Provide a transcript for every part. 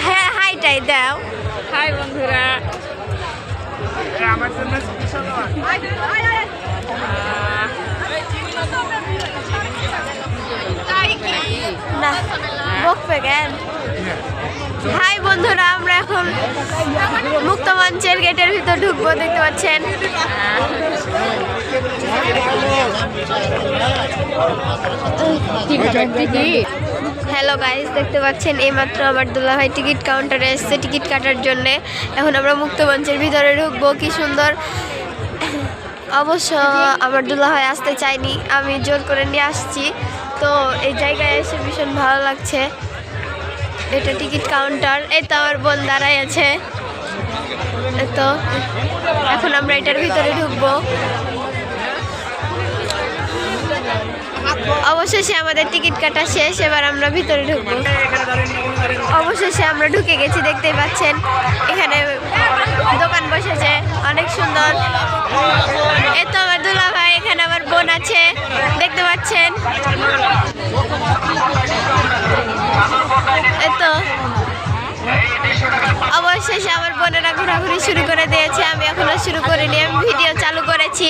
হ্যাঁ হাইটাই দাও। হাই বন্ধুরা, আমার জন্য না বকবে কেন? হাই বন্ধুরা, আমরা এখন মুক্ত মঞ্চের গেটের ভিতর ঢুকবো, দেখতে পাচ্ছেন। হ্যালো গাইস, দেখতে পাচ্ছেন এইমাত্র আমার দুলাভাই টিকিট কাউন্টারে এসেছে টিকিট কাটার জন্য। এখন আমরা মুক্ত মঞ্চের ভিতরে ঢুকবো। কি সুন্দর! অবশ্য আমার দুলাভাই আসতে চাইনি, আমি জোর করে নিয়ে আসছি। তো এই জায়গায় এসে ভীষণ ভালো লাগছে। এটা টিকিট কাউন্টার। এই তো আমার বোন দাঁড়ায় আছে। তো এখন আমরা এটার ভিতরে ঢুকবো। অবশেষে আমাদের টিকিট কাটা শেষ, এবার আমরা ভিতরে ঢুকবো। অবশেষে আমরা ঢুকে গেছি, দেখতেই পাচ্ছেন। এখানে দোকান বসেছে অনেক সুন্দর। এই তো আমার দুলাভাই, এখানে আমার বোন আছে, দেখতে পাচ্ছেন। এই তো অবশেষে আমার বোনেরা ঘোরাঘুরি শুরু করে দিয়েছে। আমি এখনো শুরু করিনি, আমি ভিডিও চালু করেছি,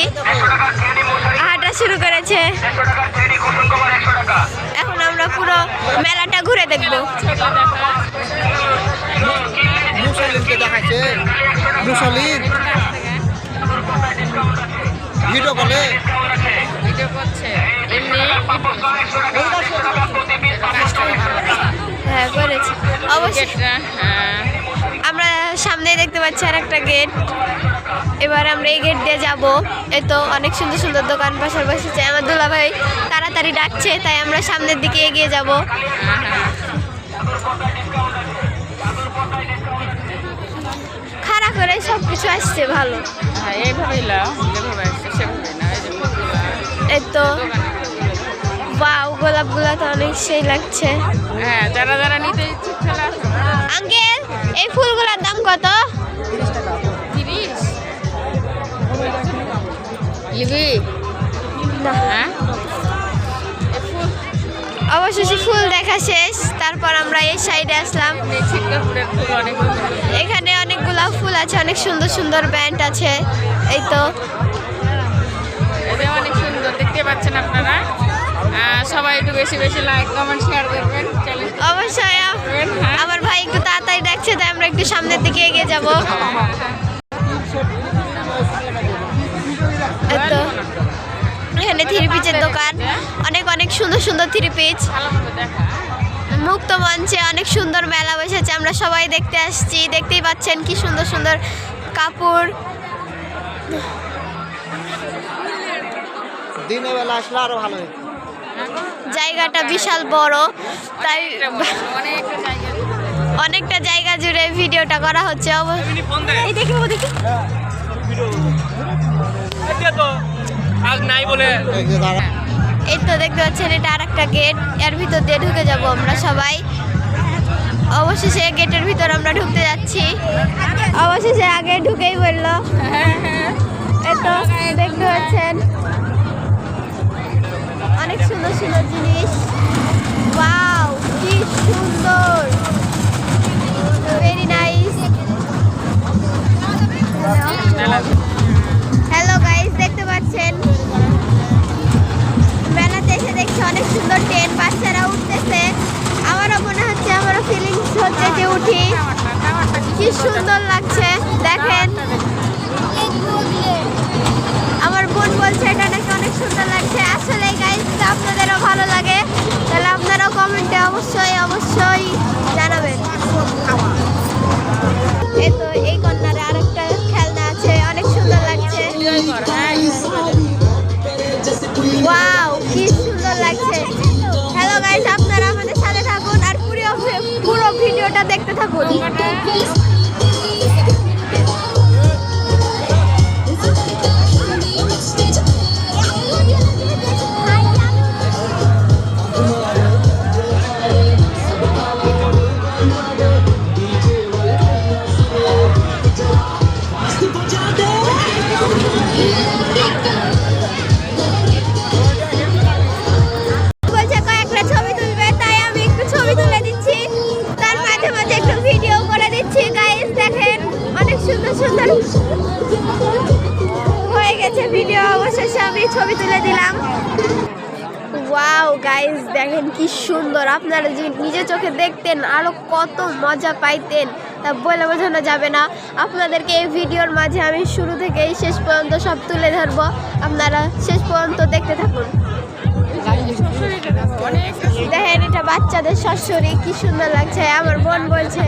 হাঁটা শুরু করেছে। এখন আমরা পুরো মেলাটা ঘুরে দেখবো। হ্যাঁ করেছি অবশ্যই। আমরা সামনে দেখতে পাচ্ছি আর একটা গেট। এবার আমরা এই গেট দিয়ে যাবো। এই তো অনেক সুন্দর সুন্দর দোকান পাশার বসেছে। আমার দুলাভাই তাড়াতাড়ি ডাকছে, তাই আমরা সামনের দিকে এগিয়ে যাব। খাড়া করে সবকিছু আসছে ভালো। এই তো বাউ, গোলাপগুলা তো অনেক সেই লাগছে। হ্যাঁ, যারা যারা নিতে ইচ্ছুক আঙ্কেল, এই ফুলগুলোর দাম কত? 30 লিবি না। হ্যাঁ, অবশেষে ফুল দেখা শেষ। তারপর আমরা এই সাইডে আসলাম। এখানে অনেকগুলা ফুল আছে, অনেক সুন্দর সুন্দর ব্যান্ড আছে। এই তো এটা অনেক সুন্দর, দেখতে পাচ্ছেন আপনারা। সবাই একটু বেশি বেশি লাইক কমেন্ট শেয়ার করবেন। অবশ্যই। আমার ভাই একটু তাড়াতাড়ি ডাকছে, তাই আমরা একটু সামনের দিকে এগিয়ে যাব। তো এখানে থ্রি পিচের দোকান, অনেক অনেক সুন্দর সুন্দর থ্রি পিচ। মুক্ত মঞ্চে অনেক সুন্দর মেলা বসেছে, আমরা সবাই দেখতে আসছি। দেখতেই পাচ্ছেন কি সুন্দর সুন্দর কাপড়। দিনের বেলা আসলে আরো ভালো হতো। জায়গাটা বিশাল বড়, তাই অনেকটা জায়গা জুড়ে ভিডিওটা করা হচ্ছে। এই তো দেখতে পাচ্ছেন, এটা আর একটা গেট। এর ভিতর দিয়ে ঢুকে যাব আমরা সবাই। অবশেষে গেটের ভিতর আমরা ঢুকতে যাচ্ছি। অবশেষে আগে ঢুকেই বললো। এই তো দেখতে পাচ্ছেন অনেক সুন্দর সুন্দর জিনিস। ওয়াও, কি সুন্দর, ভেরি নাইস। হ্যালো গাইস, দেখতে পাচ্ছেন মেলাতে এসে দেখছি অনেক সুন্দর ট্রেন, বাচ্চারা উঠতেছে। আমারও মনে হচ্ছে, আমারও ফিলিংস হচ্ছে যে উঠি। কি সুন্দর লাগছে দেখেন। আমার বোন বলছে এটা নাকি অনেক সুন্দর লাগছে। আসলে গাইস, আপনাদেরও ভালো লাগে তাহলে আপনারাও কমেন্টে অবশ্যই অবশ্যই জানাবেন। এই তো এই কর্নারে আরেকটা খেলনা আছে, অনেক সুন্দর লাগছে। ওয়াও, কি সুন্দর লাগছে। হ্যালো গাইস, আপনারা আমাদের সাথে থাকুন আর পুরো ভিডিওটা দেখতে থাকুন। সুন্দর হয়ে গেছে ভিডিও। অবশেষে আমি ছবি তুলে দিলাম। ওয়াও গাইস, দেখেন কি সুন্দর। আপনারা যদি নিজে চোখে দেখতেন আরো কত মজা পাইতেন, তা বলে বোঝানো যাবে না। আপনাদেরকে এই ভিডিওর মাঝে আমি শুরু থেকে শেষ পর্যন্ত সব তুলে ধরবো, আপনারা শেষ পর্যন্ত দেখতে থাকুন। দেখেন এটা বাচ্চাদের শাশুড়ি, কি সুন্দর লাগছে। আমার বোন বলছে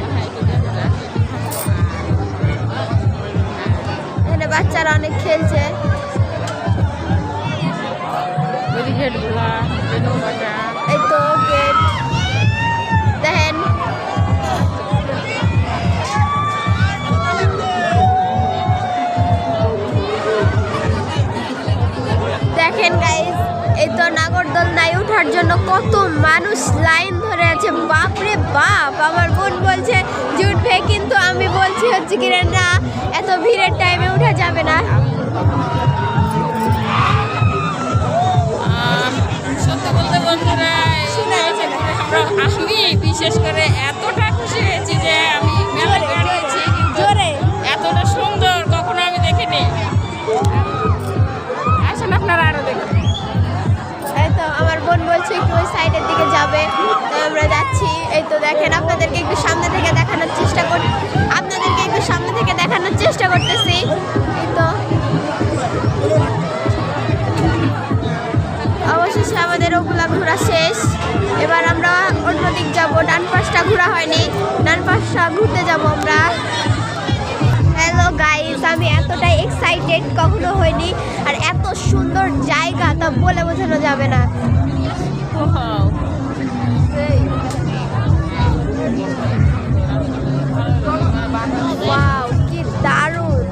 এখানে বাচ্চারা অনেক খেলছে। এই তো গেট দেখেন। দেখেন গাইস, এই তো নাগরদোলনায় ওঠার জন্য কত মানুষ লাইন ধরে আছে। বাপরে বাপ, আমার বোন বলছে যে উঠবে, কিন্তু আমি বলছি হচ্ছে কি না, এত ভিড়ের টাইমে উঠা যাবে না। সত্যি বলতে বন্ধুরা, আমি বিশেষ করে এতটা খুশি হয়েছি যে আমি মেলা বেরিয়েছি, জোরে এতটা সুন্দর কখনো আমি দেখিনি। আসেন আপনারা আরো দেখুন। এই তো আমার বোন বলছে একটু ওই সাইডের দিকে যাবে, তো আমরা যাচ্ছি। এই তো দেখেন, আপনাদেরকে একটু সামনে থেকে দেখানোর চেষ্টা করতেছি। এই তো অবশেষে আমাদের ওগুলা ঘোরা শেষ। এবার আমরা অন্যদিক যাব। ডান পাশটা ঘোরা হয়নি, ডান পাশটা ঘুরতে যাব আমরা। হ্যালো গাইস, আমি এতটাই এক্সাইটেড কখনো হয়নি, আর এত সুন্দর জায়গা তা বলে বোঝানো যাবে না। ওয়াও, কি দারুণ।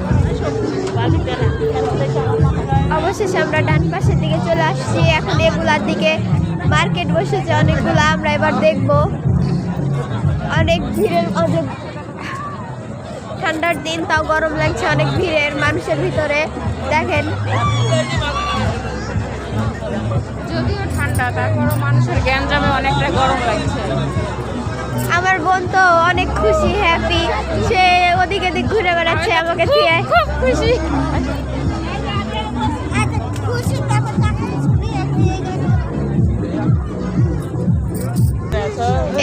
অবশেষে আমরা ডান পাশের দিকে চলে আসছি। এখন এগুলার দিকে মার্কেট বসেছে অনেকগুলো, আমরা এবার দেখব। অনেক ভিড়ের, অনেক ঠান্ডার দিন, তাও গরম লাগছে, অনেক ভিড়ের মানুষের ভিতরে। দেখেন যদিও ঠান্ডা, তারপরও মানুষের গ্যাঞ্জামে অনেকটা গরম লাগছে। আমার বোন তো অনেক খুশি, হ্যাপি, সে ওদিক এদিক ঘুরে বেড়াচ্ছে আমাকে দিয়ে। খুব খুশি।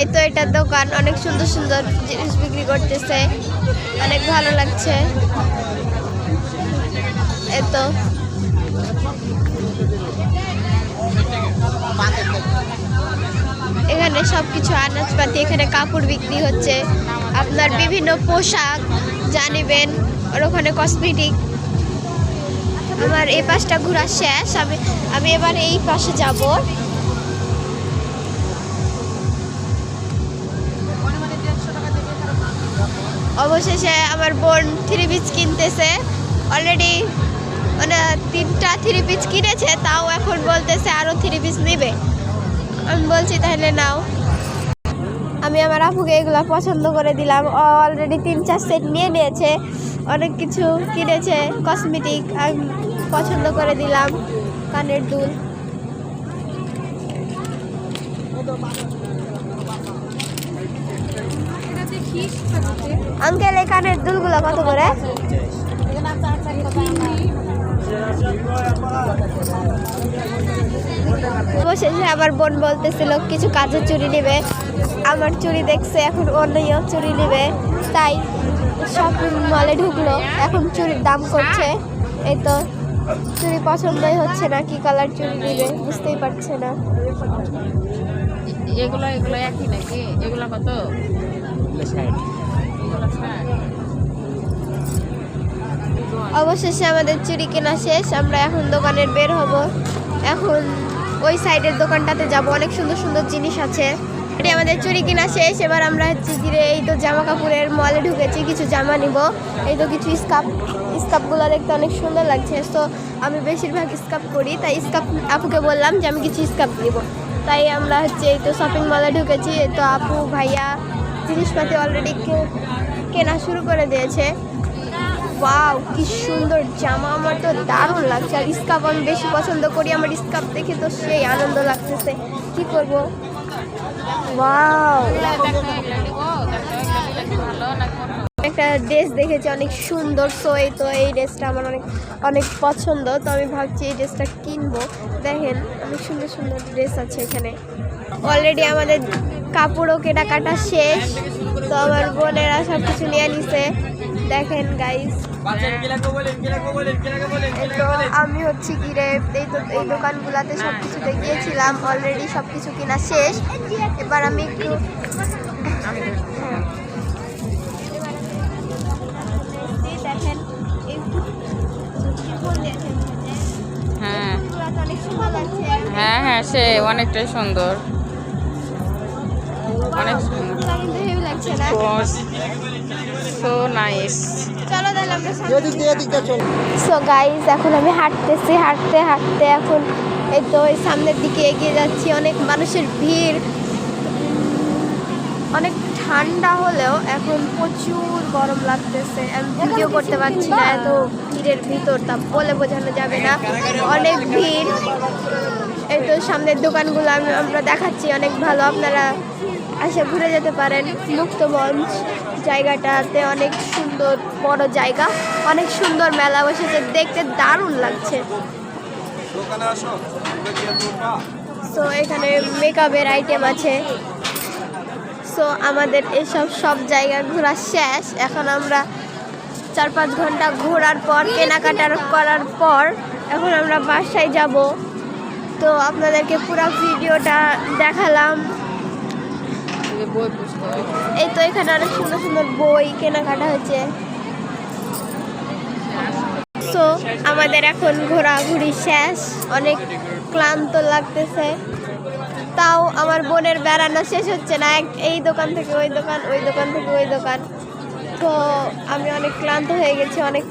এই তো এটা দোকান, অনেক সুন্দর সুন্দর জিনিস বিক্রি করতেছে, অনেক ভালো লাগছে। এই তো এখানে সবকিছু আনাজপাতি, এখানে কাপড় বিক্রি হচ্ছে, আপনার বিভিন্ন পোশাক জানিবেন, আর ওখানে কসমেটিক। আমার এই পাশটা ঘোরা শেষ, আমি এবার এই পাশে যাব। অবশেষে আমার বোন 3 পিস কিনতেছে। অলরেডি মানে 3টা 3 পিস কিনেছে, তাও এখন বলতেছে আরও 3 পিস নেবে। আমি বলছি তাহলে নাও। আমি আমার আপুকে এগুলো পছন্দ করে দিলাম। অলরেডি 3-4 সেট নিয়ে নিয়েছে, অনেক কিছু কিনেছে, কসমেটিক আমি পছন্দ করে দিলাম, কানের দুল। আঙ্কেল, এই কানের দুলগুলো কত করে? অবশেষে আমার বোন বলতেছিল কিছু কাজের চুড়ি নেবে। আমার চুড়ি দেখছে, এখন অন্যও চুড়ি নেবে, তাই শপিং মলে ঢুকলো। এখন চুড়ির দাম করছে। এই তো চুড়ি পছন্দই হচ্ছে না, কি কালার চুড়ি নেবে বুঝতেই পারছে না। এগুলো একই নাকি? এগুলো কত? অবশেষে আমাদের চুড়ি কেনা শেষ। আমরা এখন দোকানের বের হব। এখন ওই সাইডের দোকানটাতে যাব, অনেক সুন্দর সুন্দর জিনিস আছে। এটি আমাদের চুড়ি কেনা শেষ। এবার আমরা হচ্ছে ধীরে এই তো জামা কাপড়ের মলে ঢুকেছি, কিছু জামা নিব। এই তো কিছু স্কার্ফগুলো দেখতে অনেক সুন্দর লাগছে, তো আমি বেশিরভাগ স্কার্ফ করি, তাই স্কার্ফ আপুকে বললাম যে আমি কিছু স্কার্ফ নিব। তাই আমরা হচ্ছে এই তো শপিং মলে ঢুকেছি। এই তো আপু ভাইয়া জিনিসপাতি অলরেডি কেনা শুরু করে দিয়েছে। ওয়াও, কি সুন্দর জামা, আমার তো দারুণ লাগছে। আর স্কার্ফ আমি বেশি পছন্দ করি, আমার স্কার্ফ দেখে তো সেই আনন্দ লাগতেছে, কি করব। ওয়াও, ভালো না একটা ড্রেস দেখেছি অনেক সুন্দর, সো এই ড্রেসটা আমার অনেক অনেক পছন্দ, তো আমি ভাবছি এই ড্রেসটা কিনবো। দেখেন অনেক সুন্দর সুন্দর ড্রেস আছে এখানে। অলরেডি আমাদের কাপড়ও কেনাকাটা শেষ, তো আমার বোনেরা সব কিছু নিয়ে নিছে। দেখেন গাইস, তো আমি হচ্ছে কি রে এই দোকানগুলোতে সব কিছুতে গিয়েছিলাম, অলরেডি সব কিছু কেনা শেষ। এবার আমি একটু দেখেন এই হ্যাঁ অনেক সুন্দর লাগছে। হ্যাঁ হ্যাঁ, সে অনেকটাই সুন্দর, অনেক সুন্দর, কিন্তু হেভি লাগছে না? So nice. চলো তাহলে আমরা এদিক দিয়ে চল। সো গাইস, এখন আমি হাঁটতেছি, হাঁটতে হাঁটতে এখন এই তো ওই সামনের দিকে এগিয়ে যাচ্ছি। অনেক মানুষের ভিড়, অনেক ঠান্ডা হলেও এখন প্রচুর গরম লাগতেছে। আমি ভিডিও করতে পারছি না, এত ভিড়ের ভিতর, তা বলে বোঝানো যাবে না, অনেক ভিড়। এই তো সামনের দোকানগুলো আমরা দেখাচ্ছি, অনেক ভালো, আপনারা এসে ঘুরে যেতে পারেন। মুক্ত মঞ্চ জায়গাটাতে অনেক সুন্দর বড় জায়গা, অনেক সুন্দর মেলা বসেছে, দেখতে দারুণ লাগছে। সো এখানে মেকআপের আইটেম আছে। সো আমাদের এসব সব জায়গা ঘোরা শেষ। এখন আমরা 4-5 ঘন্টা ঘোরার পর, কেনাকাটার করার পর এখন আমরা বাসায় যাব। তো আপনাদেরকে পুরো ভিডিওটা দেখালাম। এই তো এখানে অনেক সুন্দর সুন্দর বই কেনাকাটা হচ্ছে। সো আমাদের এখন ঘোরাঘুরি শেষ, অনেক ক্লান্ত লাগতেছে, তাও আমার বোনের বেড়ানো শেষ হচ্ছে না। এই দোকান থেকে ওই দোকান, ওই দোকান থেকে ওই দোকান, তো আমি অনেক ক্লান্ত হয়ে গেছি অনেক।